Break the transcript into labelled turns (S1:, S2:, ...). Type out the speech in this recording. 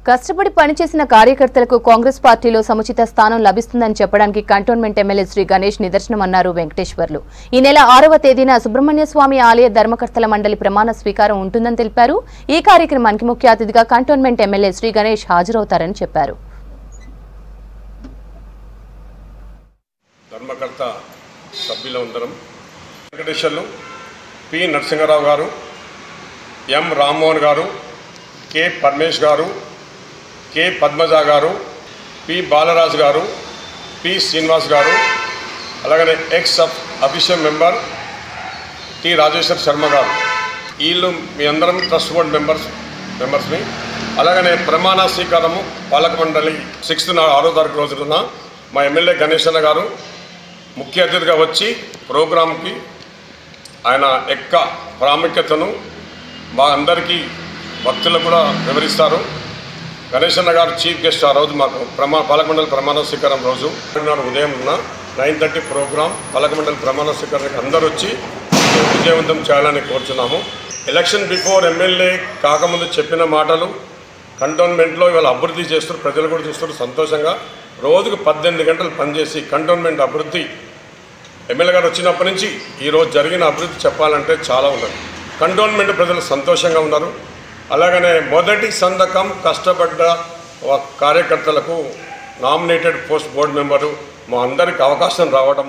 S1: కష్టపడి పనిచేసిన కార్యకర్తలకు కాంగ్రెస్ పార్టీలో సముచిత స్థానం లభిస్తుందని చెప్పడానికి కంటోన్మెంట్ ఎమ్మెల్యే శ్రీ గణేష్ నిదర్శనమన్నారు వెంకటేశ్వర్లు. ఈ నెల 6వ తేదీన సుబ్రహ్మణ్య స్వామి ఆలయ ధర్మకర్తల మండలి ప్రమాణ స్వీకారం ఉంటుందని తెలిపారు. ఈ కార్యక్రమానికి ముఖ్య అతిథిగా కంటోన్మెంట్ ఎమ్మెల్యే శ్రీ గణేష్ హాజరవుతారని చెప్పారు.
S2: ధర్మకర్త సభ్యులందరం వెంకటేశ్వర్లు, పి నరసింహారావు గారు, ఎం రామ్మోహన్ గారు, కె పరమేష్ గారు, కె పద్మజ గారు, పి బాలరాజు గారు, పి శ్రీనివాస్ గారు, అలాగనే X official member T Rajeshwar Sharma గారు, వీళ్ళు మీ అందరం ట్రస్ట్ బోర్డ్ మెంబర్స్ని. అలాగనే ప్రమాణ స్వీకారము పాలక మండలి 6వ తారీఖు రోజున మా ఎమ్మెల్యే గణేష్ అన్న గారు ముఖ్య అతిథిగా వచ్చి ప్రోగ్రాంకి ఆయన యొక్క ప్రాముఖ్యతను మా అందరికీ భక్తులకు కూడా వివరిస్తారు. గణేష్ అన్న గారు చీఫ్ గెస్ట్. ఆ రోజు మాకు పాలక మండలి ప్రమాణ స్వీకారం రోజు ఉదయం 9:30 ప్రోగ్రాం పాలక మండలి ప్రమాణ స్వీకారానికి అందరూ వచ్చి విజయవంతం చేయాలని కోరుచున్నాము. ఎలక్షన్ బిఫోర్ ఎమ్మెల్యే కాకముందు చెప్పిన మాటలు కంటోన్మెంట్లో ఇవాళ అభివృద్ధి చేస్తారు, ప్రజలు కూడా చూస్తారు సంతోషంగా. రోజుకు 18 గంటలు పనిచేసి కంటోన్మెంట్ అభివృద్ధి ఎమ్మెల్యే గారు వచ్చినప్పటి నుంచి ఈరోజు జరిగిన అభివృద్ధి చెప్పాలంటే చాలా ఉన్నది. కంటోన్మెంట్ ప్రజలు సంతోషంగా ఉన్నారు. అలాగనే మొదటి సంతకం కష్టపడ్డ కార్యకర్తలకు నామినేటెడ్ పోస్ట్ బోర్డు మెంబరు మా అందరికి అవకాశం రావడం